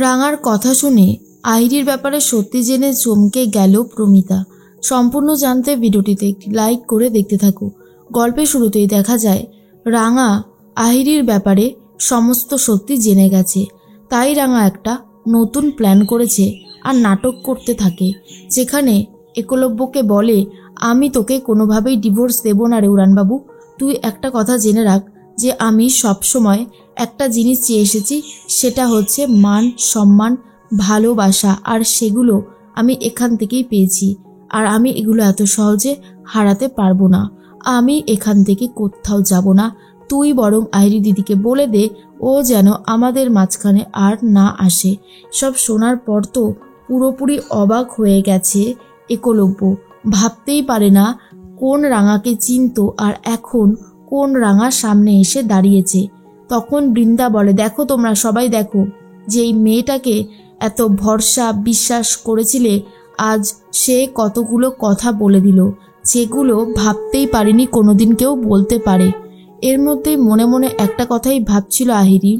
রাঙার কথা শুনে আহিরির ব্যাপারে সত্যি জেনে চমকে গেল প্রমিতা। সম্পূর্ণ জানতে ভিডিওটিতে একটি লাইক করে দেখতে থাকো। গল্পের শুরুতেই দেখা যায় রাঙা আহিরির ব্যাপারে সমস্ত সত্যি জেনে গেছে। তাই রাঙা একটা নতুন প্ল্যান করেছে আর নাটক করতে থাকে, যেখানে একলব্যকে বলে, আমি তোকে কোনোভাবেই ডিভোর্স দেব না রে উড়ানবাবু। তুই একটা কথা জেনে রাখ যে আমি সবসময় একটা জিনিস চেয়ে এসেছি, সেটা হচ্ছে মান, সম্মান, ভালোবাসা, আর সেগুলো আমি এখান থেকেই পেয়েছি। আর আমি এগুলো এত সহজে হারাতে পারবো না। আমি এখান থেকে কোথাও যাব না। তুই বরং আহিরি দিদিকে বলে দে ও যেন আমাদের মাঝখানে আর না আসে। সব শোনার পর তো পুরোপুরি অবাক হয়ে গেছে একলব্য। ভাবতেই পারে না কোন রাঙাকে চিনতো আর এখন কোন রাঙা সামনে এসে দাঁড়িয়েছে। তখন বৃন্দা বলে, দেখো তোমরা সবাই দেখো, যে এই মেয়েটাকে এত ভরসা বিশ্বাস করেছিলে, আজ সে কতগুলো কথা বলে দিল যেগুলো ভাবতেই পারেনি কোনোদিন কেউ বলতে পারে। এর মধ্যেই মনে মনে একটা কথাই ভাবছিল আহিরি,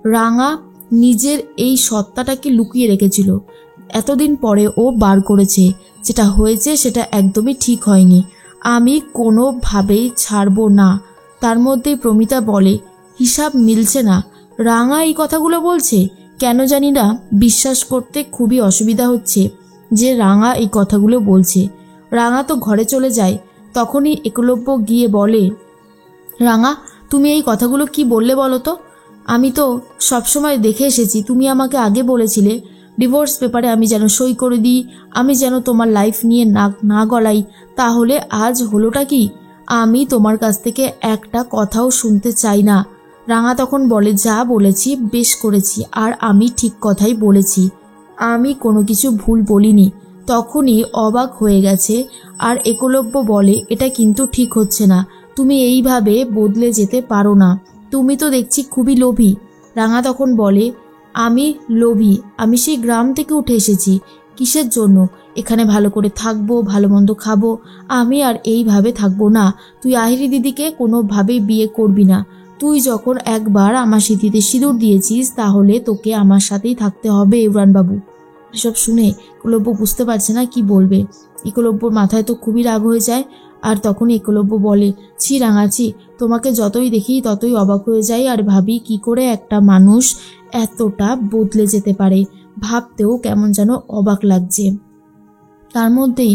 রাঙা নিজের এই সত্তাটাকে লুকিয়ে রেখেছিল, এতদিন পরে ও বার করেছে। যেটা হয়েছে সেটা একদমই ঠিক হয়নি, আমি কোনোভাবেই ছাড়বো না। তার মধ্যেই প্রমিতা বলে, হিসাব মিলছে না, রাঙা এই কথাগুলো বলছে, কেন জানি না বিশ্বাস করতে খুবই অসুবিধা হচ্ছে যে রাঙা এই কথাগুলো বলছে। রাঙা তো ঘরে চলে যায়। তখনই একলব্য গিয়ে বলে, রাঙা তুমি এই কথাগুলো কি বললে বলো তো? আমি তো সবসময় দেখে এসেছি, তুমি আমাকে আগে বলেছিলে ডিভোর্স পেপারে আমি যেন সই করে দিই, আমি যেন তোমার লাইফ নিয়ে নাক না গলাই। তাহলে আজ হলোটা কি? আমি তোমার কাছ থেকে একটা কথাও শুনতে চাই না। রাঙা তখন বলে, যা বলেছি বেশ করেছি, আর আমি ঠিক কথাই বলেছি, আমি কোনো কিছু ভুল বলিনি। তখনই অবাক হয়ে গেছে আর একলব্য বলে, এটা কিন্তু ঠিক হচ্ছে না, তুমি এইভাবে বদলে যেতে পারো না, তুমি তো দেখছি খুবই লোভী। রাঙা তখন বলে, আমি লোভী? আমি সেই গ্রাম থেকে উঠে এসেছি, কিসের জন্য? এখানে ভালো করে থাকবো, ভালো মন্দ খাবো, আমি আর এইভাবে থাকবো না। তুই আহিরি দিদিকে কোনোভাবেই বিয়ে করবি না। তুই যখন একবার আমার স্মৃতিতে সিঁদুর দিয়েছিস, তাহলে তোকে আমার সাথেই থাকতে হবে উড়ানবাবু। এসব শুনে একলব্য বুঝতে পারছে না কি বলবে। একলব্যর মাথায় তো খুবই রাগ হয়ে যায়। আর তখন একলব্য বলে, ছি রাঙাছি, তোমাকে যতই দেখি ততই অবাক হয়ে যাই আর ভাবি কি করে একটা মানুষ এতটা বদলে যেতে পারে। ভাবতেও কেমন যেন অবাক লাগছে। তার মধ্যেই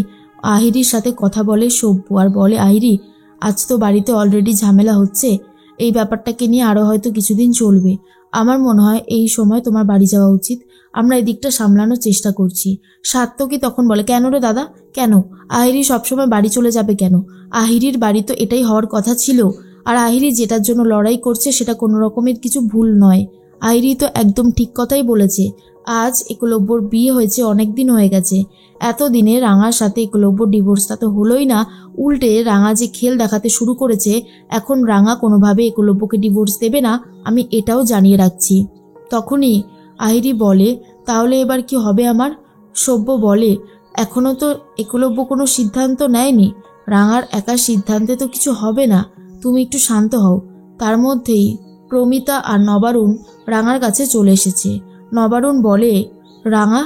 আহিরির সাথে কথা বলে সব্য আর বলে, আহিরি আজ তো বাড়িতে অলরেডি ঝামেলা হচ্ছে, এই ব্যাপারটাকে নিয়ে আরও হয়তো কিছুদিন চলবে। আমার মনে হয় এই সময় তোমার বাড়ি যাওয়া উচিত, আমরা এদিকটা সামলানোর চেষ্টা করছি। সাত্তকী তখন বলে, কেন রে দাদা, কেন? আহিরি সবসময় বাড়ি চলে যাবে কেন? আহিরির বাড়ি তো এটাই হওয়ার কথা ছিল। আর আহিরি যেটার জন্য লড়াই করছে সেটা কোনো রকমের কিছু ভুল নয়। আহিরি তো একদম ঠিক কথাই বলেছে। আজ একলব্যর বিয়ে হয়েছে, অনেক দিন হয়ে গেছে। এতদিনে রাঙার সাথে একলব্যর ডিভোর্সটা তো হলোই না, উল্টে রাঙা যে খেল দেখাতে শুরু করেছে, এখন রাঙা কোনোভাবে একলব্যকে ডিভোর্স দেবে না, আমি এটাও জানিয়ে রাখছি। তখনই আহিরি বলে, তাহলে এবার কি হবে আমার? সব্য বলে, এখনও তো একলব্য কোনো সিদ্ধান্ত নেয়নি, রাঙার একা সিদ্ধান্তে তো কিছু হবে না, তুমি একটু শান্ত হও। তার মধ্যেই প্রমিতা আর নবারুণ রাঙার কাছে চলে এসেছে। নবারুণ বলে, রাঙা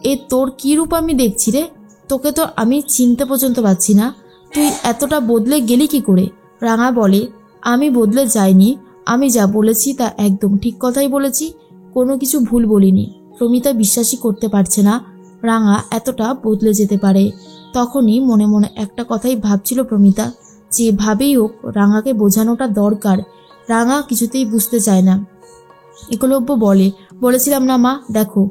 এ তোর কী রূপ আমি দেখছি রে, তোকে তো আমি চিনতে পর্যন্ত পারছি না, তুই এতটা বদলে গেলি কি করে? রাঙা বলে, আমি বদলে যাইনি, আমি যা বলেছি তা একদম ঠিক কথাই বলেছি, কোনো কিছু ভুল বলিনি। প্রমিতা বিশ্বাসই করতে পারছে না রাঙা এতটা বদলে যেতে পারে। তখনই মনে মনে একটা কথাই ভাবছিল প্রমিতা, যেভাবেই হোক রাঙাকে বোঝানোটা দরকার। রাঙা কিছুতেই বুঝতে চায় না। একলব্য বলেছিলাম না মা, দেখো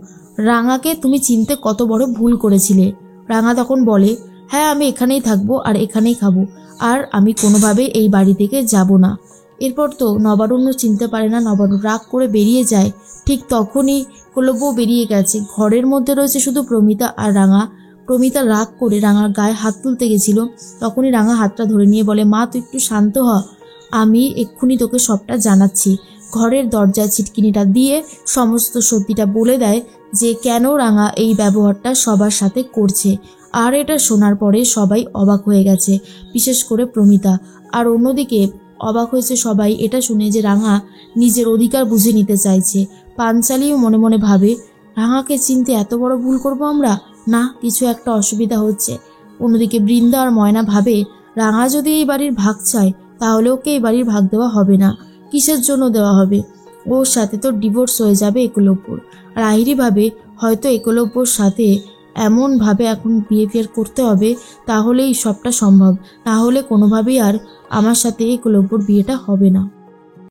রাঙাকে তুমি চিনতে কত বড় ভুল করেছিলে। রাঙা তখন বলে, হ্যাঁ আমি এখানেই থাকবো আর এখানেই খাবো, আর আমি কোনোভাবে এই বাড়ি থেকে যাব না। এরপর তো নবারুণ্য চিনতে পারে না, নবারুণ রাগ করে বেরিয়ে যায়। ঠিক তখনই একলব্য বেরিয়ে গেছে, ঘরের মধ্যে রয়েছে শুধু প্রমিতা আর রাঙা। প্রমিতা রাগ করে রাঙার গায়ে হাত তুলতে গেছিল, তখনই রাঙা হাতটা ধরে নিয়ে বলে, মা তুই একটু শান্ত হ, আমি এক্ষুনি তোকে সবটা জানাচ্ছি। ঘরের দরজায় ছিটকিনিটা দিয়ে সমস্ত সত্যিটা বলে দেয় যে কেন রাঙা এই ব্যবহারটা সবার সাথে করছে। আর এটা শোনার পরে সবাই অবাক হয়ে গেছে, বিশেষ করে প্রমিতা। আর অন্যদিকে অবাক হয়েছে সবাই এটা শুনে যে রাঙা নিজের অধিকার বুঝে নিতে চাইছে। পাঞ্চালিও মনে মনে ভাবে, রাঙাকে চিনতে এত বড় ভুল করব আমরা? না, কিছু একটা অসুবিধা হচ্ছে। অন্যদিকে বৃন্দা আর ময়না ভাবে, রাঙা যদি এই বাড়ির ভাগ চায় তাহলে ওকে এই বাড়ির ভাগ দেওয়া হবে না। কিসের জন্য দেওয়া হবে? ওর সাথে তো ডিভোর্স হয়ে যাবে একলব্যর। আর আইরি ভাবে, হয়তো একলব্যর সাথে এমনভাবে এখন বিহেভিয়ার করতে হবে তাহলেই সবটা সম্ভব, না হলে কোনোভাবেই আর আমার সাথে একলব্যর বিয়েটা হবে না।